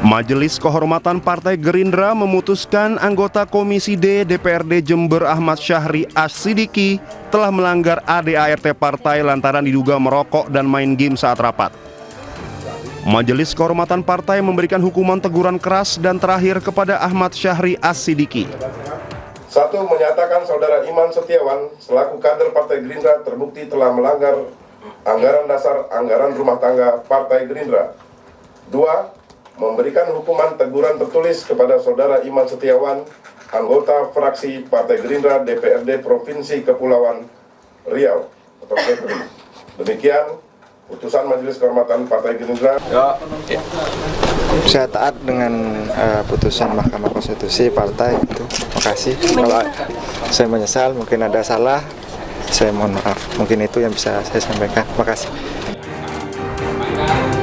Majelis Kehormatan Partai Gerindra memutuskan anggota Komisi D DPRD Jember Ahmad Syahri As-Sidiki telah melanggar ADART partai lantaran diduga merokok dan main game saat rapat. Majelis Kehormatan Partai memberikan hukuman teguran keras dan terakhir kepada Ahmad Syahri As-Sidiki. 1. Menyatakan Saudara Iman Setiawan selaku kader Partai Gerindra terbukti telah melanggar anggaran dasar anggaran rumah tangga Partai Gerindra. 2. Memberikan hukuman teguran tertulis kepada Saudara Iman Setiawan, anggota fraksi Partai Gerindra DPRD Provinsi Kepulauan Riau atau Kepri. Demikian putusan Majelis Kehormatan Partai Gerindra. Saya taat dengan putusan Mahkamah Konstitusi partai itu. Terima kasih. Kalau saya menyesal, mungkin ada salah, saya mohon maaf. Mungkin itu yang bisa saya sampaikan. Terima kasih.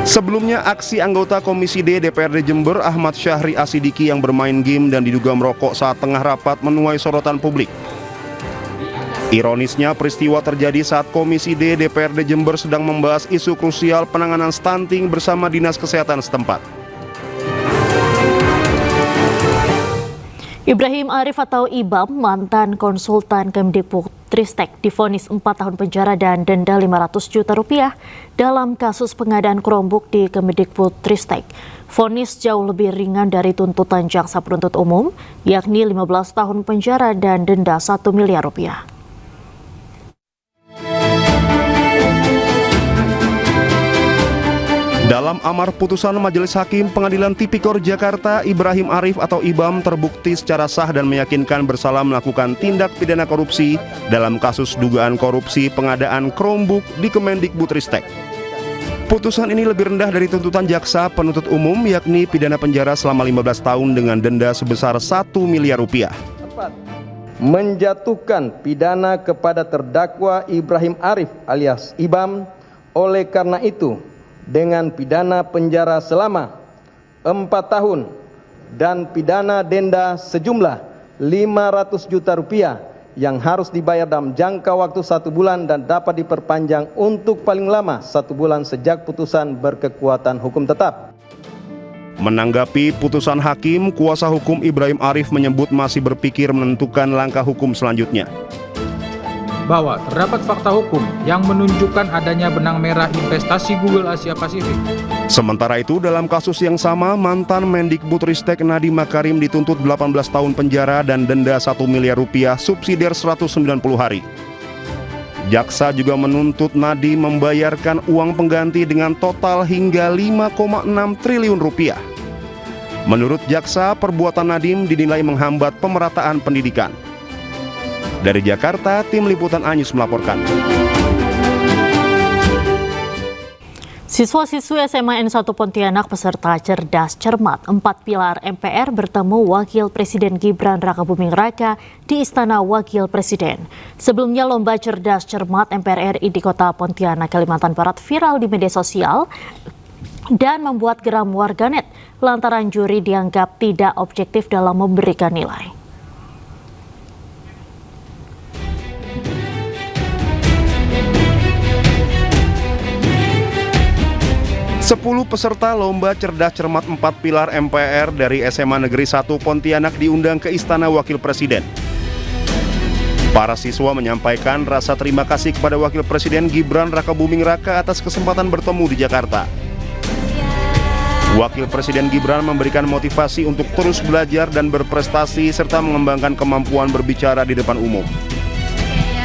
Sebelumnya, aksi anggota Komisi D DPRD Jember Ahmad Syahri As-Sidiki yang bermain game dan diduga merokok saat tengah rapat menuai sorotan publik. Ironisnya, peristiwa terjadi saat Komisi D DPRD Jember sedang membahas isu krusial penanganan stunting bersama Dinas Kesehatan setempat. Ibrahim Arif atau Ibam, mantan konsultan Kemdikbudristek, divonis 4 tahun penjara dan denda 500 juta rupiah dalam kasus pengadaan Chromebook di Kemdikbudristek. Vonis jauh lebih ringan dari tuntutan jaksa penuntut umum, yakni 15 tahun penjara dan denda 1 miliar rupiah. Dalam amar putusan Majelis Hakim Pengadilan Tipikor Jakarta, Ibrahim Arif atau Ibam terbukti secara sah dan meyakinkan bersalah melakukan tindak pidana korupsi dalam kasus dugaan korupsi pengadaan Chromebook di Kemdikbudristek. Putusan ini lebih rendah dari tuntutan jaksa penuntut umum, yakni pidana penjara selama 15 tahun dengan denda sebesar 1 miliar rupiah. Menjatuhkan pidana kepada terdakwa Ibrahim Arif alias Ibam, oleh karena itu dengan pidana penjara selama 4 tahun dan pidana denda sejumlah 500 juta rupiah yang harus dibayar dalam jangka waktu 1 bulan dan dapat diperpanjang untuk paling lama 1 bulan sejak putusan berkekuatan hukum tetap. Menanggapi putusan hakim, kuasa hukum Ibrahim Arif menyebut masih berpikir menentukan langkah hukum selanjutnya. Bahwa terdapat fakta hukum yang menunjukkan adanya benang merah investasi Google Asia Pasifik. Sementara itu, dalam kasus yang sama, mantan Mendikbudristek Nadiem Makarim dituntut 18 tahun penjara dan denda 1 miliar rupiah subsidiar 190 hari. Jaksa juga menuntut Nadiem membayarkan uang pengganti dengan total hingga 5,6 triliun rupiah. Menurut jaksa, perbuatan Nadiem dinilai menghambat pemerataan pendidikan. Dari Jakarta, tim liputan Anyus melaporkan. Siswa-siswi SMA N1 Pontianak peserta cerdas cermat 4 pilar MPR bertemu Wakil Presiden Gibran Rakabuming Raka di Istana Wakil Presiden. Sebelumnya, lomba cerdas cermat MPR RI di Kota Pontianak, Kalimantan Barat viral di media sosial dan membuat geram warganet lantaran juri dianggap tidak objektif dalam memberikan nilai. 10 peserta lomba cerdas cermat 4 pilar MPR dari SMA Negeri 1 Pontianak diundang ke Istana Wakil Presiden. Para siswa menyampaikan rasa terima kasih kepada Wakil Presiden Gibran Rakabuming Raka atas kesempatan bertemu di Jakarta. Wakil Presiden Gibran memberikan motivasi untuk terus belajar dan berprestasi serta mengembangkan kemampuan berbicara di depan umum.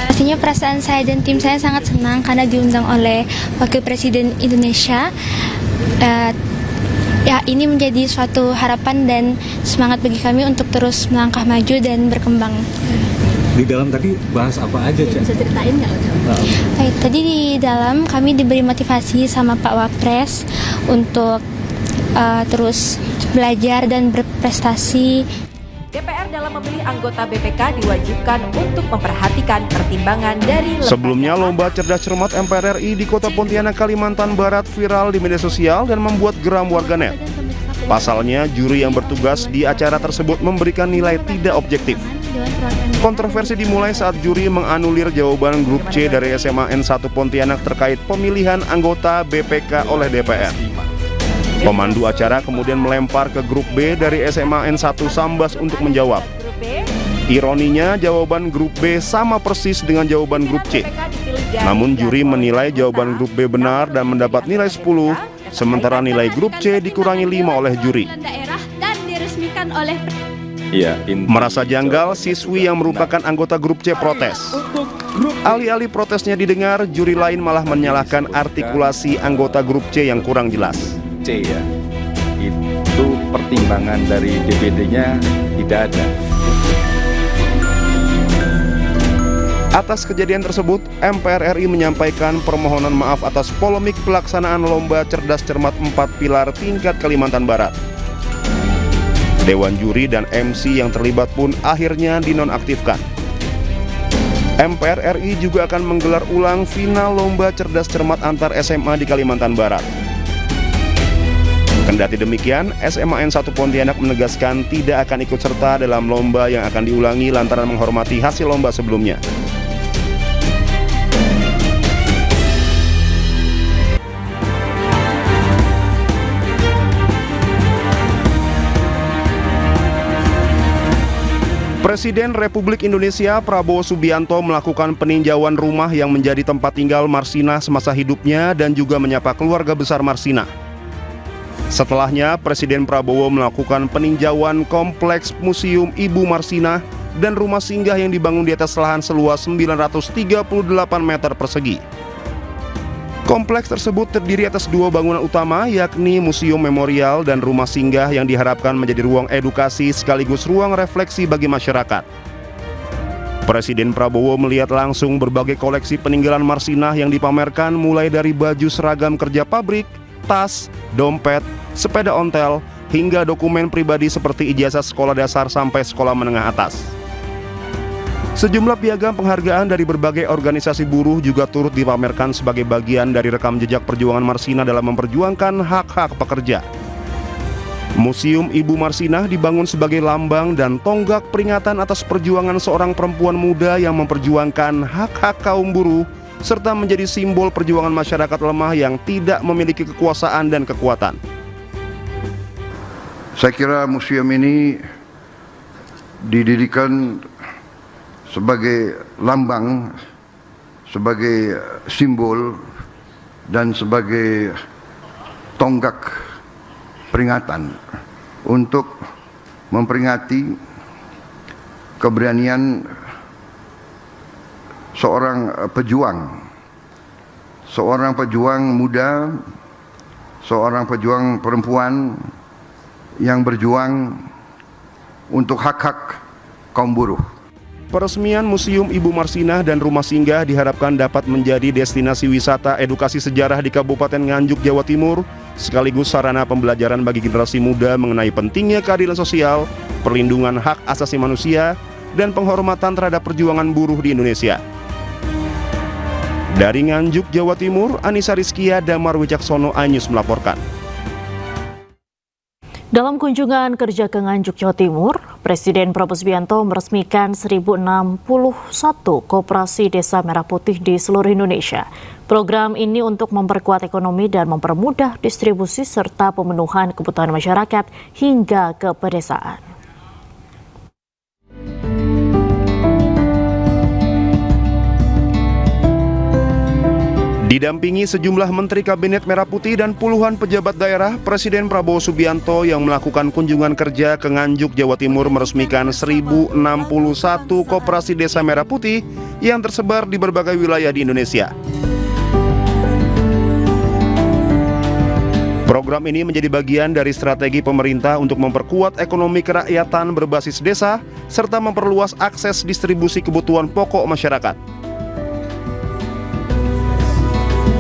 Pastinya perasaan saya dan tim saya sangat senang karena diundang oleh Wakil Presiden Indonesia. Ini menjadi suatu harapan dan semangat bagi kami untuk terus melangkah maju dan berkembang. Di dalam tadi bahas apa aja, Cak? Bisa ceritain nggak? Baik, tadi di dalam kami diberi motivasi sama Pak Wapres untuk terus belajar dan berprestasi. DPR dalam memilih anggota BPK diwajibkan untuk memperhatikan pertimbangan dari lembaga. Sebelumnya, lomba cerdas cermat MPR RI di Kota Pontianak, Kalimantan Barat viral di media sosial dan membuat geram warganet. Pasalnya, juri yang bertugas di acara tersebut memberikan nilai tidak objektif. Kontroversi dimulai saat juri menganulir jawaban grup C dari SMA N1 Pontianak terkait pemilihan anggota BPK oleh DPR. Pemandu acara kemudian melempar ke grup B dari SMA N1 Sambas untuk menjawab. Ironinya, jawaban grup B sama persis dengan jawaban grup C. Namun juri menilai jawaban grup B benar dan mendapat nilai 10, sementara nilai grup C dikurangi 5 oleh juri. Merasa janggal, siswi yang merupakan anggota grup C protes. Alih-alih protesnya didengar, juri lain malah menyalahkan artikulasi anggota grup C yang kurang jelas. C ya, itu pertimbangan dari DPD-nya tidak ada. Atas kejadian tersebut, MPR RI menyampaikan permohonan maaf atas polemik pelaksanaan lomba cerdas cermat 4 pilar tingkat Kalimantan Barat. Dewan juri dan MC yang terlibat pun akhirnya dinonaktifkan. MPR RI juga akan menggelar ulang final lomba cerdas cermat antar SMA di Kalimantan Barat. Kendati demikian, SMA N1 Pontianak menegaskan tidak akan ikut serta dalam lomba yang akan diulangi lantaran menghormati hasil lomba sebelumnya. Presiden Republik Indonesia Prabowo Subianto melakukan peninjauan rumah yang menjadi tempat tinggal Marsina semasa hidupnya dan juga menyapa keluarga besar Marsina. Setelahnya, Presiden Prabowo melakukan peninjauan kompleks Museum Ibu Marsina dan rumah singgah yang dibangun di atas lahan seluas 938 meter persegi. Kompleks tersebut terdiri atas 2 bangunan utama, yakni Museum Memorial dan rumah singgah yang diharapkan menjadi ruang edukasi sekaligus ruang refleksi bagi masyarakat. Presiden Prabowo melihat langsung berbagai koleksi peninggalan Marsina yang dipamerkan mulai dari baju seragam kerja pabrik, tas, dompet, sepeda ontel, hingga dokumen pribadi seperti ijazah sekolah dasar sampai sekolah menengah atas. Sejumlah piagam penghargaan dari berbagai organisasi buruh juga turut dipamerkan sebagai bagian dari rekam jejak perjuangan Marsina dalam memperjuangkan hak-hak pekerja. Museum Ibu Marsina dibangun sebagai lambang dan tonggak peringatan atas perjuangan seorang perempuan muda yang memperjuangkan hak-hak kaum buruh serta menjadi simbol perjuangan masyarakat lemah yang tidak memiliki kekuasaan dan kekuatan. Saya kira museum ini didirikan sebagai lambang, sebagai simbol, dan sebagai tonggak peringatan untuk memperingati keberanian seorang pejuang muda, seorang pejuang perempuan yang berjuang untuk hak-hak kaum buruh. Peresmian Museum Ibu Marsina dan rumah singgah diharapkan dapat menjadi destinasi wisata edukasi sejarah di Kabupaten Nganjuk, Jawa Timur, sekaligus sarana pembelajaran bagi generasi muda mengenai pentingnya keadilan sosial, perlindungan hak asasi manusia, dan penghormatan terhadap perjuangan buruh di Indonesia. Dari Nganjuk, Jawa Timur, Anissa Rizkia, Damar Wicaksono, iNews melaporkan. Dalam kunjungan kerja ke Nganjuk, Jawa Timur, Presiden Prabowo Subianto meresmikan 1061 koperasi Desa Merah Putih di seluruh Indonesia. Program ini untuk memperkuat ekonomi dan mempermudah distribusi serta pemenuhan kebutuhan masyarakat hingga ke pedesaan. Didampingi sejumlah Menteri Kabinet Merah Putih dan puluhan pejabat daerah, Presiden Prabowo Subianto yang melakukan kunjungan kerja ke Nganjuk, Jawa Timur meresmikan 1061 koperasi Desa Merah Putih yang tersebar di berbagai wilayah di Indonesia. Program ini menjadi bagian dari strategi pemerintah untuk memperkuat ekonomi kerakyatan berbasis desa serta memperluas akses distribusi kebutuhan pokok masyarakat.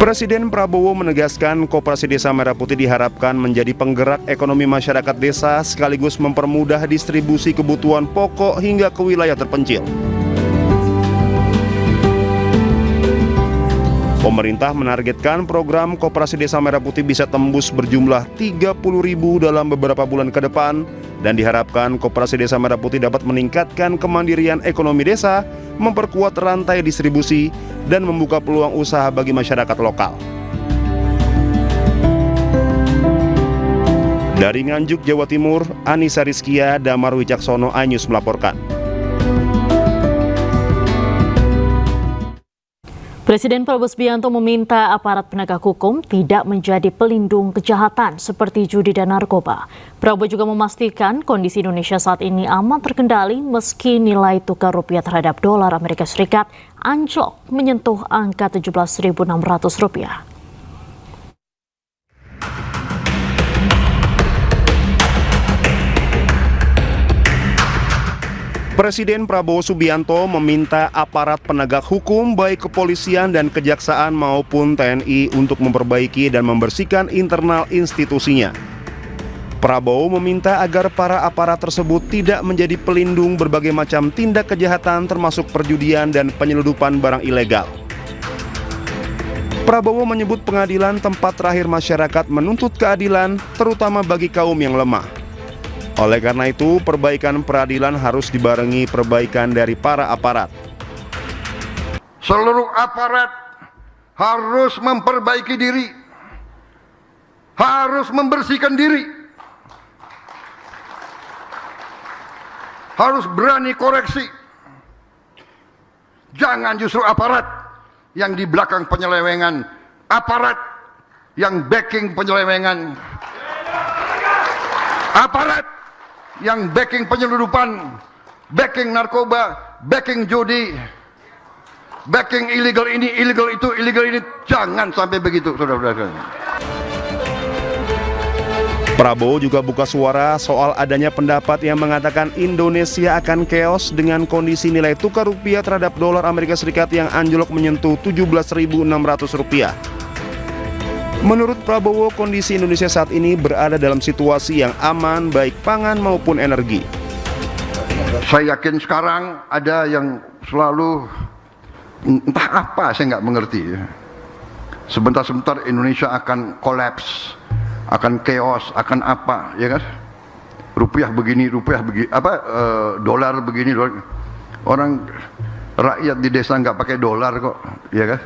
Presiden Prabowo menegaskan Koperasi Desa Merah Putih diharapkan menjadi penggerak ekonomi masyarakat desa sekaligus mempermudah distribusi kebutuhan pokok hingga ke wilayah terpencil. Pemerintah menargetkan program Koperasi Desa Merah Putih bisa tembus berjumlah 30.000 dalam beberapa bulan ke depan dan diharapkan Koperasi Desa Merah Putih dapat meningkatkan kemandirian ekonomi desa, memperkuat rantai distribusi, dan membuka peluang usaha bagi masyarakat lokal. Dari Nganjuk, Jawa Timur, Anissa Rizkia, Damar Wicaksono, iNews melaporkan. Presiden Prabowo Subianto meminta aparat penegak hukum tidak menjadi pelindung kejahatan seperti judi dan narkoba. Prabowo juga memastikan kondisi Indonesia saat ini aman terkendali meski nilai tukar rupiah terhadap dolar Amerika Serikat anjlok menyentuh angka Rp17.600. Presiden Prabowo Subianto meminta aparat penegak hukum baik kepolisian dan kejaksaan maupun TNI untuk memperbaiki dan membersihkan internal institusinya. Prabowo meminta agar para aparat tersebut tidak menjadi pelindung berbagai macam tindak kejahatan termasuk perjudian dan penyeludupan barang ilegal. Prabowo menyebut pengadilan tempat terakhir masyarakat menuntut keadilan, terutama bagi kaum yang lemah. Oleh karena itu, perbaikan peradilan harus dibarengi perbaikan dari para aparat. Seluruh aparat harus memperbaiki diri, harus membersihkan diri, harus berani koreksi. Jangan justru aparat yang di belakang penyelewengan, aparat yang backing penyelewengan, aparat yang backing penyeludupan, backing narkoba, backing judi, backing illegal ini, illegal itu, illegal ini. Jangan sampai begitu, saudara-saudara. Prabowo juga buka suara soal adanya pendapat yang mengatakan Indonesia akan chaos dengan kondisi nilai tukar rupiah terhadap dolar Amerika Serikat yang anjlok menyentuh Rp17.600. Menurut Prabowo, kondisi Indonesia saat ini berada dalam situasi yang aman baik pangan maupun energi. Saya yakin sekarang ada yang selalu entah apa, saya nggak mengerti. Sebentar-sebentar Indonesia akan kolaps, akan chaos, akan apa, ya kan? Rupiah begini, dolar begini, dolar. Orang rakyat di desa nggak pakai dolar kok, ya kan?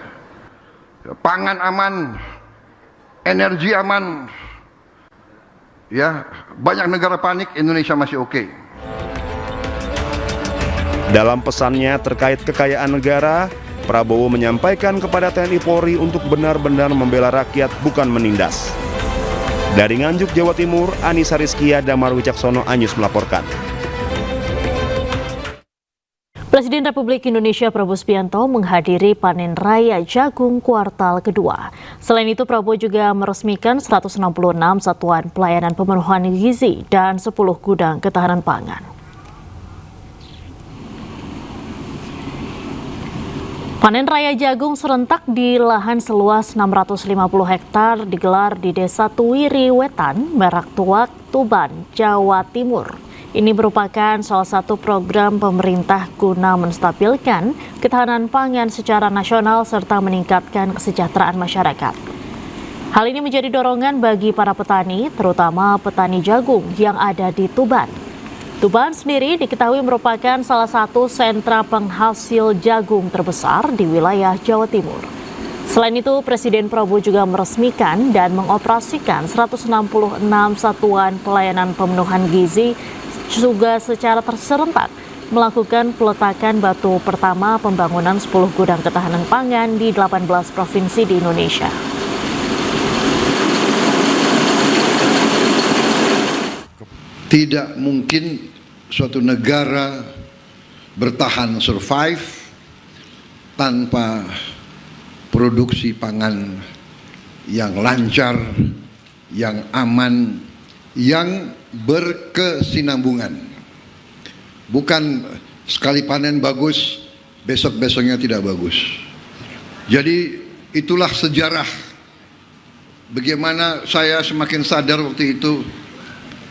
Pangan aman, energi aman, ya, banyak negara panik, Indonesia masih oke. Dalam pesannya terkait kekayaan negara, Prabowo menyampaikan kepada TNI Polri untuk benar-benar membela rakyat, bukan menindas. Dari Nganjuk, Jawa Timur, Anissa Rizkia, Damar Wicaksono, iNews melaporkan. Presiden Republik Indonesia Prabowo Subianto menghadiri panen raya jagung kuartal kedua. Selain itu, Prabowo juga meresmikan 166 satuan pelayanan pemenuhan gizi dan 10 gudang ketahanan pangan. Panen raya jagung serentak di lahan seluas 650 hektar digelar di Desa Tuwiri Wetan, Merak Tuak, Tuban, Jawa Timur. Ini merupakan salah satu program pemerintah guna menstabilkan ketahanan pangan secara nasional serta meningkatkan kesejahteraan masyarakat. Hal ini menjadi dorongan bagi para petani, terutama petani jagung yang ada di Tuban. Tuban sendiri diketahui merupakan salah satu sentra penghasil jagung terbesar di wilayah Jawa Timur. Selain itu, Presiden Prabowo juga meresmikan dan mengoperasikan 166 satuan pelayanan pemenuhan gizi juga secara terserentak melakukan peletakan batu pertama pembangunan 10 gudang ketahanan pangan di 18 provinsi di Indonesia. Tidak mungkin suatu negara bertahan survive tanpa produksi pangan yang lancar, yang aman, yang berkesinambungan. Bukan sekali panen bagus, besok-besoknya tidak bagus. Jadi itulah sejarah bagaimana saya semakin sadar waktu itu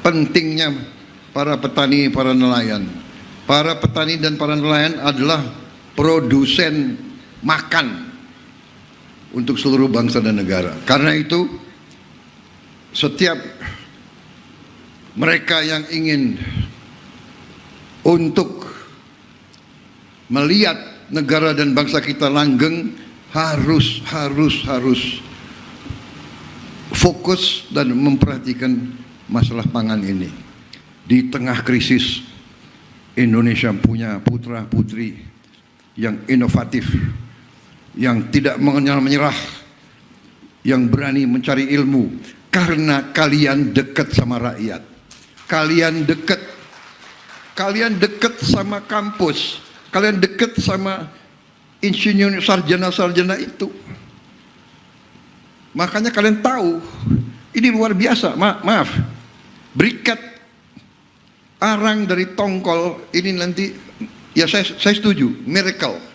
pentingnya para petani, para nelayan. Para petani dan para nelayan adalah produsen makan untuk seluruh bangsa dan negara. Karena itu setiap mereka yang ingin untuk melihat negara dan bangsa kita langgeng harus fokus dan memperhatikan masalah pangan ini. Di tengah krisis, Indonesia punya putra-putri yang inovatif, yang tidak menyerah, yang berani mencari ilmu, karena kalian dekat sama rakyat. Kalian dekat sama kampus, kalian dekat sama insinyur sarjana-sarjana itu. Makanya kalian tahu, ini luar biasa. Maaf, berikat arang dari tongkol ini nanti, ya saya setuju, miracle.